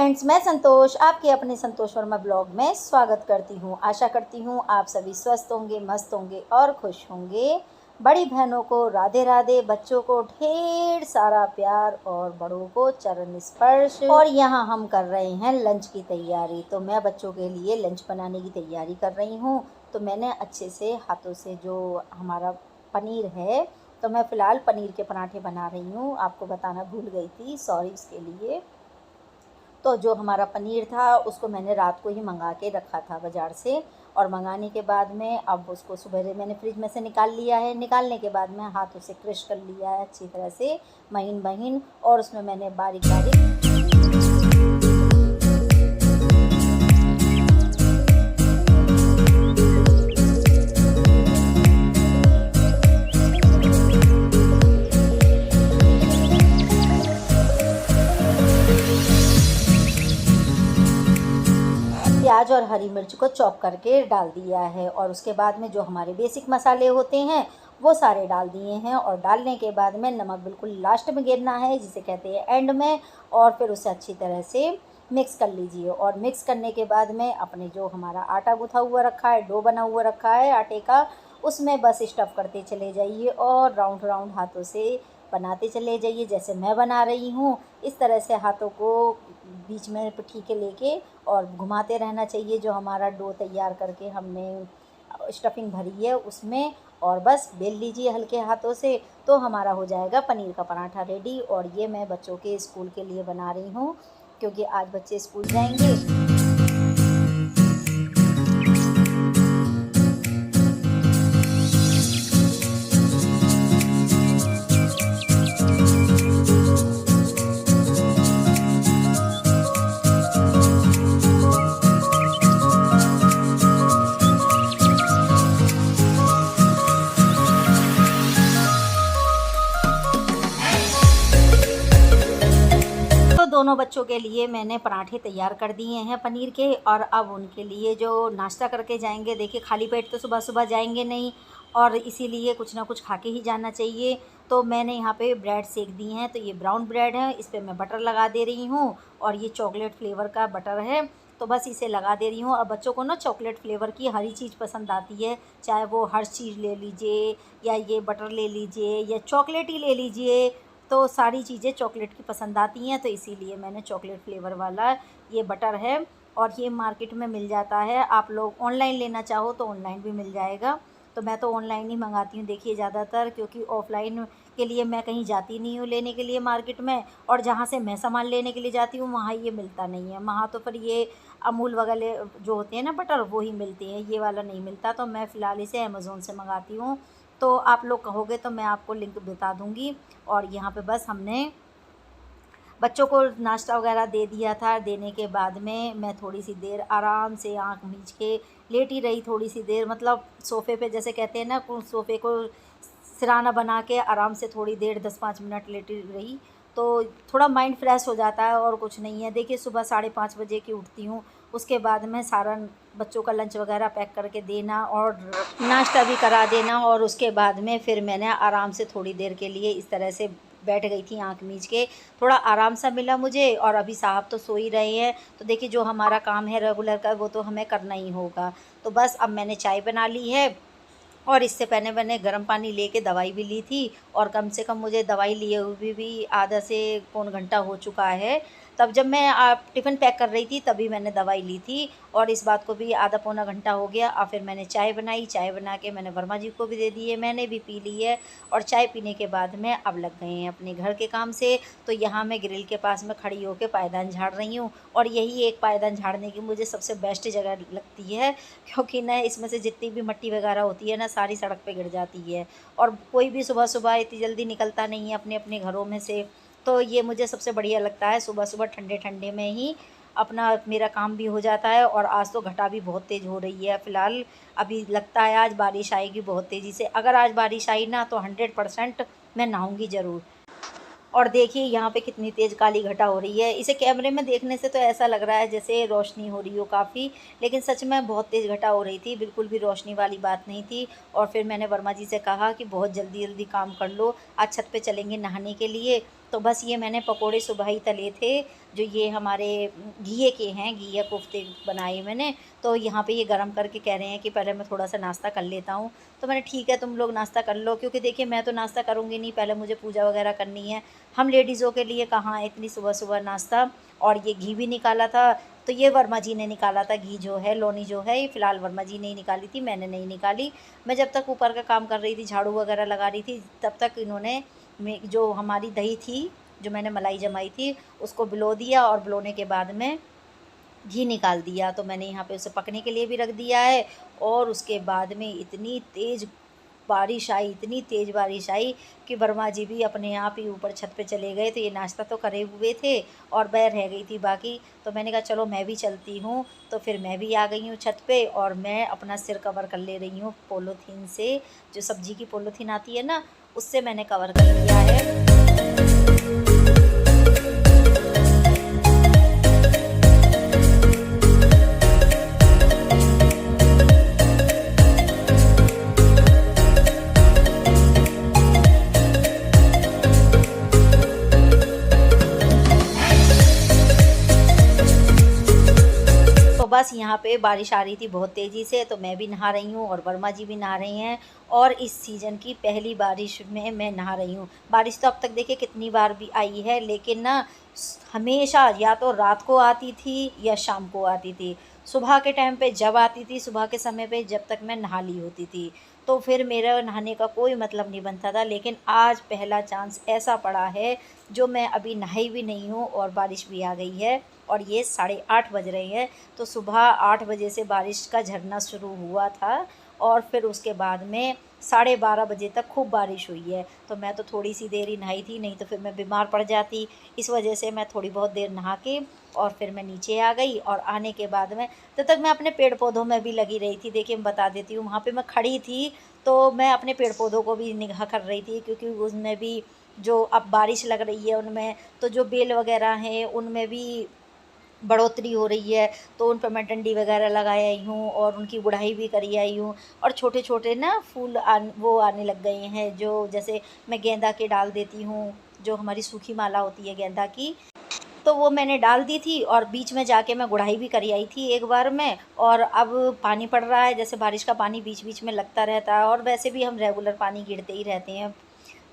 Friends, मैं संतोष आपके अपने संतोष वर्मा ब्लॉग में स्वागत करती हूँ। आशा करती हूँ आप सभी स्वस्थ होंगे, मस्त होंगे और खुश होंगे। बड़ी बहनों को राधे राधे, बच्चों को ढेर सारा प्यार और बड़ों को चरण स्पर्श। और यहाँ हम कर रहे हैं लंच की तैयारी। तो मैं बच्चों के लिए लंच बनाने की तैयारी कर रही हूँ। तो मैंने अच्छे से हाथों से जो हमारा पनीर है, तो मैं फ़िलहाल पनीर के पराठे बना रही हूँ। आपको बताना भूल गई थी, सॉरी इसके लिए। तो जो हमारा पनीर था उसको मैंने रात को ही मंगा के रखा था बाज़ार से, और मंगाने के बाद में अब उसको सुबह मैंने फ्रिज में से निकाल लिया है। निकालने के बाद में हाथों से क्रश कर लिया है अच्छी तरह से, महीन महीन। और उसमें मैंने बारीक बारीक प्याज और हरी मिर्च को चॉप करके डाल दिया है। और उसके बाद में जो हमारे बेसिक मसाले होते हैं वो सारे डाल दिए हैं। और डालने के बाद में नमक बिल्कुल लास्ट में गिरना है, जिसे कहते हैं एंड में। और फिर उसे अच्छी तरह से मिक्स कर लीजिए। और मिक्स करने के बाद में अपने जो हमारा आटा गूँथा हुआ रखा है, डो बना हुआ रखा है आटे का, उसमें बस स्टफ़ करते चले जाइए और राउंड राउंड हाथों से बनाते चले जाइए। जैसे मैं बना रही हूँ इस तरह से हाथों को बीच में पिट्ठी के लेके और घुमाते रहना चाहिए। जो हमारा डो तैयार करके हमने स्टफिंग भरी है उसमें, और बस बेल लीजिए हल्के हाथों से, तो हमारा हो जाएगा पनीर का पराठा रेडी। और ये मैं बच्चों के स्कूल के लिए बना रही हूँ, क्योंकि आज बच्चे स्कूल जाएंगे। तो दोनों बच्चों के लिए मैंने पराठे तैयार कर दिए हैं पनीर के। और अब उनके लिए जो नाश्ता करके जाएंगे, देखिए खाली पेट तो सुबह सुबह जाएंगे नहीं, और इसीलिए कुछ ना कुछ खा के ही जाना चाहिए। तो मैंने यहाँ पे ब्रेड सेक दी हैं। तो ये ब्राउन ब्रेड है, इस पर मैं बटर लगा दे रही हूँ। और ये चॉकलेट फ्लेवर का बटर है, तो बस इसे लगा दे रही हूँ। और बच्चों को ना चॉकलेट फ्लेवर की हरी चीज़ पसंद आती है, चाहे वो हर चीज़ ले लीजिए या ये बटर ले लीजिए या चॉकलेट ही ले लीजिए, तो सारी चीज़ें चॉकलेट की पसंद आती हैं। तो इसीलिए मैंने चॉकलेट फ्लेवर वाला ये बटर है, और ये मार्केट में मिल जाता है। आप लोग ऑनलाइन लेना चाहो तो ऑनलाइन भी मिल जाएगा। तो मैं तो ऑनलाइन ही मंगाती हूँ देखिए ज़्यादातर, क्योंकि ऑफ़लाइन के लिए मैं कहीं जाती नहीं हूँ लेने के लिए मार्केट में। और जहाँ से मैं सामान लेने के लिए जाती हूँ वहाँ ये मिलता नहीं है। वहाँ तो फिर ये अमूल वगैरह जो होते हैं ना बटर, वो ही मिलते हैं, ये वाला नहीं मिलता। तो मैं फ़िलहाल इसे अमेज़ोन से मंगाती हूँ। तो आप लोग कहोगे तो मैं आपको लिंक बता दूँगी। और यहाँ पे बस हमने बच्चों को नाश्ता वगैरह दे दिया था। देने के बाद में मैं थोड़ी सी देर आराम से आँख मीच के लेटी रही, थोड़ी सी देर, मतलब सोफ़े पे जैसे कहते हैं ना, सोफ़े को सिरहाना बना के आराम से थोड़ी देर 10-5 मिनट लेटी रही, तो थोड़ा माइंड फ्रेश हो जाता है। और कुछ नहीं है। देखिए सुबह 5:30 बजे की उठती हूँ, उसके बाद में सारा बच्चों का लंच वगैरह पैक करके देना और नाश्ता भी करा देना। और उसके बाद में फिर मैंने आराम से थोड़ी देर के लिए इस तरह से बैठ गई थी आँख मीच के, थोड़ा आराम सा मिला मुझे। और अभी साहब तो सो ही रहे हैं, तो देखिए जो हमारा काम है रेगुलर का वो तो हमें करना ही होगा। तो बस अब मैंने चाय बना ली है, और इससे पहले मैंने गर्म पानी लेके दवाई भी ली थी। और कम से कम मुझे दवाई लिए हुए भी आधा से पौन घंटा हो चुका है। तब जब मैं टिफ़िन पैक कर रही थी तभी मैंने दवाई ली थी, और इस बात को भी आधा पौना घंटा हो गया। और फिर मैंने चाय बनाई, चाय बना के मैंने वर्मा जी को भी दे दी है, मैंने भी पी ली है। और चाय पीने के बाद में अब लग गए हैं अपने घर के काम से। तो यहाँ मैं ग्रिल के पास में खड़ी होकर पायदान झाड़ रही हूँ। और यही एक पायदान झाड़ने की मुझे सबसे बेस्ट जगह लगती है, क्योंकि ना इसमें से जितनी भी मिट्टी वगैरह होती है ना, सारी सड़क पे गिर जाती है। और कोई भी सुबह सुबह इतनी जल्दी निकलता नहीं है अपने अपने घरों में से। तो ये मुझे सबसे बढ़िया लगता है, सुबह सुबह ठंडे ठंडे में ही अपना मेरा काम भी हो जाता है। और आज तो घटा भी बहुत तेज़ हो रही है फ़िलहाल, अभी लगता है आज बारिश आएगी बहुत तेज़ी से। अगर आज बारिश आई ना तो 100% मैं नहाऊंगी ज़रूर। और देखिए यहाँ पे कितनी तेज़ काली घटा हो रही है। इसे कैमरे में देखने से तो ऐसा लग रहा है जैसे रोशनी हो रही हो काफ़ी, लेकिन सच में बहुत तेज़ घटा हो रही थी, बिल्कुल भी रोशनी वाली बात नहीं थी। और फिर मैंने वर्मा जी से कहा कि बहुत जल्दी जल्दी काम कर लो, आज छत पे चलेंगे नहाने के लिए। तो बस ये मैंने पकोड़े सुबह ही तले थे, जो ये हमारे घिये के हैं, घिया कोफ्ते बनाए मैंने। तो यहाँ पे ये गरम करके कह रहे हैं कि पहले मैं थोड़ा-सा नाश्ता कर लेता हूँ। तो मैंने ठीक है तुम लोग नाश्ता कर लो, क्योंकि देखिए मैं तो नाश्ता करूँगी नहीं, पहले मुझे पूजा वगैरह करनी है। हम लेडीज़ों के लिए कहाँ इतनी सुबह-सुबह नाश्ता। और ये घी भी निकाला था, तो ये वर्मा जी ने निकाला था घी जो है, लोनी जो है, ये फ़िलहाल वर्मा जी ने ही निकाली थी, मैंने नहीं निकाली। मैं जब तक ऊपर का काम कर रही थी, झाड़ू वगैरह लगा रही थी, तब तक इन्होंने जो हमारी दही थी, जो मैंने मलाई जमाई थी, उसको बिलो दिया और बिलोने के बाद में घी निकाल दिया। तो मैंने यहाँ पे उसे पकने के लिए भी रख दिया है। और उसके बाद में इतनी तेज़ बारिश आई, इतनी तेज़ बारिश आई कि वर्मा जी भी अपने आप ही ऊपर छत पे चले गए। तो ये नाश्ता तो करे हुए थे और मैं रह गई थी बाकी। तो मैंने कहा चलो मैं भी चलती हूँ। तो फिर मैं भी आ गई हूँ छत पे और मैं अपना सिर कवर कर ले रही हूँ पॉलीथीन से, जो सब्ज़ी की पॉलीथीन आती है ना, उससे मैंने कवर कर लिया है। तो बस यहाँ पे बारिश आ रही थी बहुत तेज़ी से, तो मैं भी नहा रही हूँ और वर्मा जी भी नहा रही हैं। और इस सीज़न की पहली बारिश में मैं नहा रही हूँ। बारिश तो अब तक देखिए कितनी बार भी आई है, लेकिन ना हमेशा या तो रात को आती थी या शाम को आती थी। सुबह के टाइम पे जब आती थी, सुबह के समय पे जब तक मैं नहा ली होती थी, तो फिर मेरा नहाने का कोई मतलब नहीं बनता था। लेकिन आज पहला चांस ऐसा पड़ा है, जो मैं अभी नहाई भी नहीं हूँ और बारिश भी आ गई है। और ये 8:30 बज रहे हैं। तो सुबह 8 बजे से बारिश का झरना शुरू हुआ था और फिर उसके बाद में 12:30 बजे तक खूब बारिश हुई है। तो मैं तो थोड़ी सी देर ही नहाई थी, नहीं तो फिर मैं बीमार पड़ जाती। इस वजह से मैं थोड़ी बहुत देर नहा के और फिर मैं नीचे आ गई। और आने के बाद में तब तक मैं अपने पेड़ पौधों में भी लगी रही थी। देखिए मैं बता देती हूँ, वहाँ पे मैं खड़ी थी तो मैं अपने पेड़ पौधों को भी निगाह कर रही थी, क्योंकि उसमें भी जो अब बारिश लग रही है उनमें, तो जो बेल वगैरह हैं उनमें भी बढ़ोतरी हो रही है। तो उन पे मैं डंडी वगैरह लगाई आई हूँ और उनकी गुड़ाई भी करी आई हूँ। और छोटे-छोटे ना फूल वो आने लग गए हैं, जो जैसे मैं गेंदा के डाल देती हूँ, जो हमारी सूखी माला होती है गेंदा की, तो वो मैंने डाल दी थी और बीच में जाके मैं गुड़ाई भी करी आई थी एक बार में। और अब पानी पड़ रहा है, जैसे बारिश का पानी बीच-बीच में लगता रहता है और वैसे भी हम रेगुलर पानी गिरते ही रहते हैं।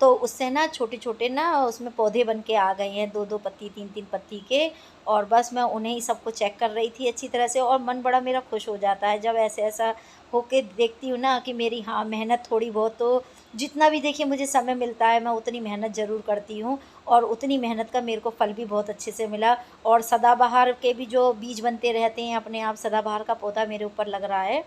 तो उससे ना छोटे-छोटे ना उसमें पौधे बन के आ गए हैं, 2-2 पत्ती 3-3 पत्ती के। और बस मैं उन्हें ही सबको चेक कर रही थी अच्छी तरह से, और मन बड़ा मेरा खुश हो जाता है जब ऐसा होके देखती हूँ ना कि मेरी हाँ मेहनत थोड़ी बहुत तो, जितना भी देखिए मुझे समय मिलता है मैं उतनी मेहनत ज़रूर करती हूँ। और उतनी मेहनत का मेरे को फल भी बहुत अच्छे से मिला। और सदाबहार के भी जो बीज बनते रहते हैं अपने आप, सदाबहार का पौधा मेरे ऊपर लग रहा है,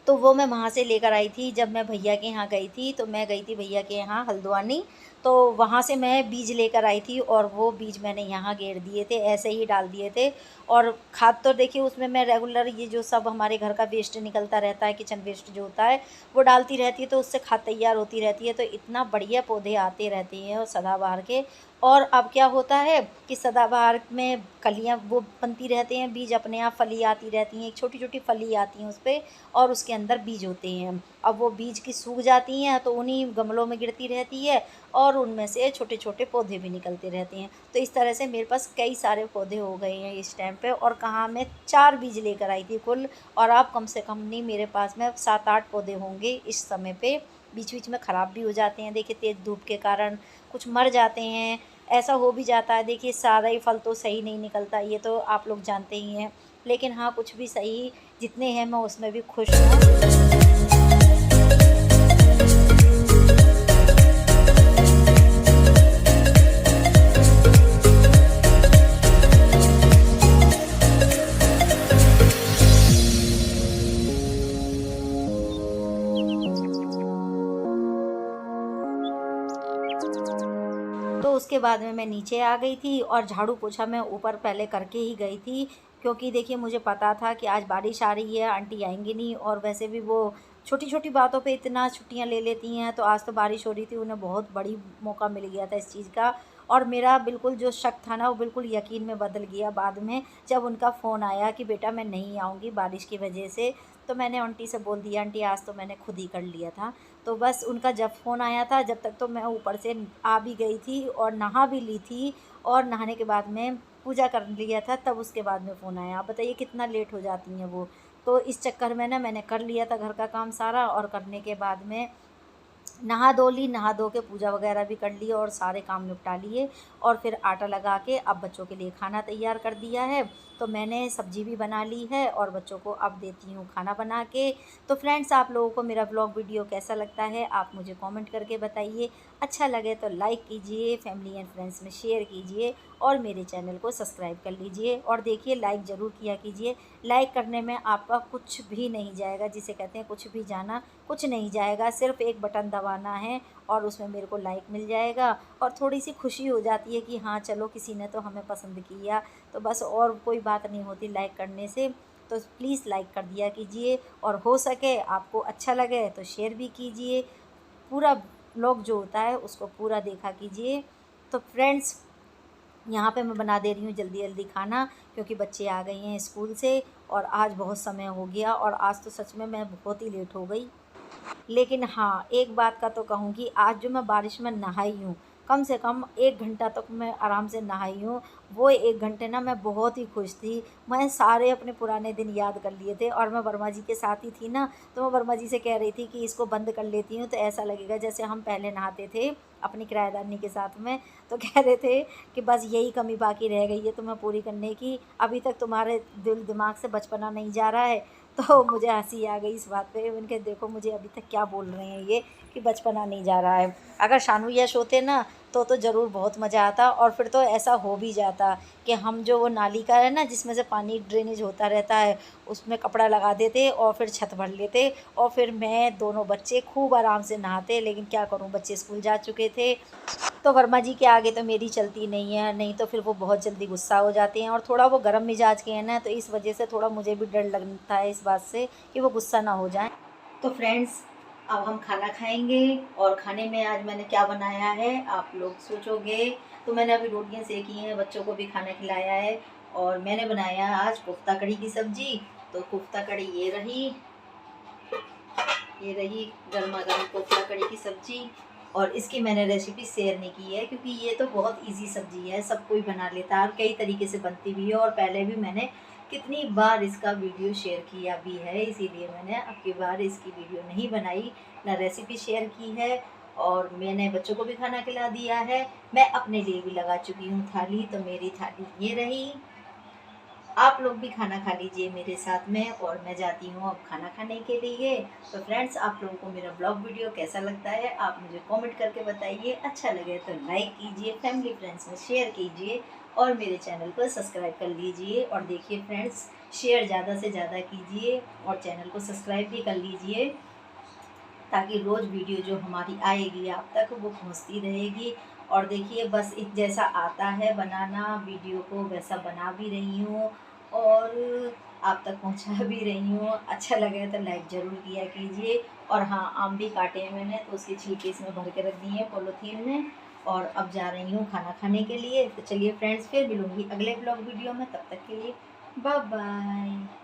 तो वो मैं वहाँ से लेकर आई थी। जब मैं भैया के यहाँ गई थी, तो मैं गई थी भैया के यहाँ हल्द्वानी, तो वहाँ से मैं बीज लेकर आई थी और वो बीज मैंने यहाँ गेर दिए थे, ऐसे ही डाल दिए थे। और खाद तो देखिए उसमें मैं रेगुलर ये जो सब हमारे घर का वेस्ट निकलता रहता है, किचन वेस्ट जो होता है, वो डालती रहती है, तो उससे खाद तैयार होती रहती है। तो इतना बढ़िया पौधे आते रहते हैं और सदाबहार के। और अब क्या होता है कि सदाबहार में कलियाँ वो बनती रहते हैं, बीज अपने आप फली आती रहती हैं, एक छोटी-छोटी फली आती हैं उसपे, और उसके अंदर बीज होते हैं। अब वो बीज की सूख जाती हैं तो उन्हीं गमलों में गिरती रहती है और उनमें से छोटे-छोटे पौधे भी निकलते रहते हैं। तो इस तरह से मेरे पास कई सारे पौधे हो गए हैं इस टाइम पे। और कहाँ मैं 4 बीज लेकर आई थी कुल, और अब कम से कम नहीं मेरे पास में 7-8 पौधे होंगे इस समय पे। बीच-बीच में ख़राब भी हो जाते हैं, देखिए तेज़ धूप के कारण कुछ मर जाते हैं, ऐसा हो भी जाता है। देखिए सारा ही फल तो सही नहीं निकलता, ये तो आप लोग जानते ही हैं। लेकिन हाँ, कुछ भी सही, जितने हैं मैं उसमें भी खुश हूँ। तो उसके बाद में मैं नीचे आ गई थी और झाड़ू पोछा मैं ऊपर पहले करके ही गई थी, क्योंकि देखिए मुझे पता था कि आज बारिश आ रही है, आंटी आएंगी नहीं, और वैसे भी वो छोटी छोटी बातों पे इतना छुट्टियां ले लेती हैं। तो आज तो बारिश हो रही थी, उन्हें बहुत बड़ी मौका मिल गया था इस चीज़ का। और मेरा बिल्कुल जो शक था ना, वो बिल्कुल यकीन में बदल गया बाद में, जब उनका फ़ोन आया कि बेटा मैं नहीं आऊँगी बारिश की वजह से। तो मैंने आंटी से बोल दिया, आंटी आज तो मैंने खुद ही कर लिया था। तो बस उनका जब फ़ोन आया था, जब तक तो मैं ऊपर से आ भी गई थी और नहा भी ली थी, और नहाने के बाद में पूजा कर लिया था, तब उसके बाद में फ़ोन आया। आप बताइए कितना लेट हो जाती हैं वो। तो इस चक्कर में ना मैंने कर लिया था घर का काम सारा, और करने के बाद में नहा धो ली, नहा धो के पूजा वगैरह भी कर ली और सारे काम निपटा लिए, और फिर आटा लगा के अब बच्चों के लिए खाना तैयार कर दिया है। तो मैंने सब्ज़ी भी बना ली है और बच्चों को अब देती हूँ खाना बना के। तो फ्रेंड्स, आप लोगों को मेरा ब्लॉग वीडियो कैसा लगता है आप मुझे कमेंट करके बताइए। अच्छा लगे तो लाइक कीजिए, फैमिली एंड फ्रेंड्स में शेयर कीजिए, और मेरे चैनल को सब्सक्राइब कर लीजिए। और देखिए, लाइक ज़रूर किया कीजिए। लाइक करने में आपका कुछ भी नहीं जाएगा, जिसे कहते हैं कुछ भी जाना, कुछ नहीं जाएगा। सिर्फ एक बटन दबाना है और उसमें मेरे को लाइक मिल जाएगा, और थोड़ी सी खुशी हो जाती है कि हाँ चलो, किसी ने तो हमें पसंद किया। तो बस और कोई बात नहीं होती लाइक करने से। तो प्लीज़ लाइक कर दिया कीजिए, और हो सके आपको अच्छा लगे तो शेयर भी कीजिए। पूरा व्लॉग जो होता है उसको पूरा देखा कीजिए। तो फ्रेंड्स, यहाँ पे मैं बना दे रही हूँ जल्दी जल्दी खाना, क्योंकि बच्चे आ गए हैं स्कूल से, और आज बहुत समय हो गया, और आज तो सच में मैं बहुत ही लेट हो गई। लेकिन हाँ, एक बात का तो कहूँगी, आज जो मैं बारिश में नहाई हूँ, कम से कम 1 घंटा तक मैं आराम से नहाई हूँ। वो 1 घंटे ना मैं बहुत ही खुश थी। मैं सारे अपने पुराने दिन याद कर लिए थे, और मैं वर्मा जी के साथ ही थी ना, तो मैं वर्मा जी से कह रही थी कि इसको बंद कर लेती हूँ, तो ऐसा लगेगा जैसे हम पहले नहाते थे अपनी किराएदारनी के साथ में। तो कह रहे थे कि बस यही कमी बाकी रह गई है तुम्हें पूरी करने की, अभी तक तुम्हारे दिल दिमाग से बचपना नहीं जा रहा है। तो मुझे हँसी आ गई इस बात पे। उनके देखो मुझे अभी तक क्या बोल रहे हैं ये, कि बचपना नहीं जा रहा है। अगर शानू यश होते ना तो ज़रूर बहुत मज़ा आता, और फिर तो ऐसा हो भी जाता कि हम जो वो नाली का है ना, जिसमें से पानी ड्रेनेज होता रहता है, उसमें कपड़ा लगा देते और फिर छत भर लेते, और फिर मैं दोनों बच्चे खूब आराम से नहाते। लेकिन क्या करूँ, बच्चे स्कूल जा चुके थे, तो वर्मा जी के आगे तो मेरी चलती नहीं है, नहीं तो फिर वो बहुत जल्दी गुस्सा हो जाते हैं, और थोड़ा वो गर्म मिजाज के हैं ना, तो इस वजह से थोड़ा मुझे भी डर लगता है इस बात से कि वो गुस्सा ना हो जाए। तो फ्रेंड्स, अब हम खाना खाएंगे, और खाने में आज मैंने क्या बनाया है आप लोग सोचोगे। तो मैंने अभी रोटियां सेकी हैं, बच्चों को भी खाना खिलाया है, और मैंने बनाया आज कोफ्ता कड़ी की सब्ज़ी। तो कोफ्ता कड़ी ये रही गर्मा गर्म कोफ्ता कड़ी की सब्ज़ी। और इसकी मैंने रेसिपी शेयर नहीं की है, क्योंकि ये तो बहुत इजी सब्ज़ी है, सब कोई बना लेता है, और कई तरीके से बनती भी है, और पहले भी मैंने कितनी बार इसका वीडियो शेयर किया भी है, इसीलिए मैंने अब की बार इसकी वीडियो नहीं बनाई, ना रेसिपी शेयर की है। और मैंने बच्चों को भी खाना खिला दिया है, मैं अपने लिए भी लगा चुकी हूँ थाली। तो मेरी थाली ये रही, आप लोग भी खाना खा लीजिए मेरे साथ में, और मैं जाती हूँ अब खाना खाने के लिए। तो फ्रेंड्स, आप लोगों को मेरा ब्लॉग वीडियो कैसा लगता है आप मुझे कमेंट करके बताइए। अच्छा लगे तो लाइक कीजिए, फैमिली फ्रेंड्स में शेयर कीजिए, और मेरे चैनल को सब्सक्राइब कर लीजिए। और देखिए फ्रेंड्स, शेयर ज़्यादा से ज़्यादा कीजिए, और चैनल को सब्सक्राइब भी कर लीजिए, ताकि रोज़ वीडियो जो हमारी आएगी आप तक वो पहुंचती रहेगी। और देखिए, बस जैसा आता है बनाना वीडियो को वैसा बना भी रही हूँ, और आप तक पहुंचा भी रही हूँ। अच्छा लगे तो लाइक ज़रूर किया कीजिए। और हाँ, आम भी काटे हैं मैंने, तो उसके छिलके इसमें भर के रख दिए हैं पॉलीथीन में, और अब जा रही हूँ खाना खाने के लिए। तो चलिए फ्रेंड्स, फिर मिलूँगी अगले ब्लॉग वीडियो में, तब तक के लिए बाय बाय।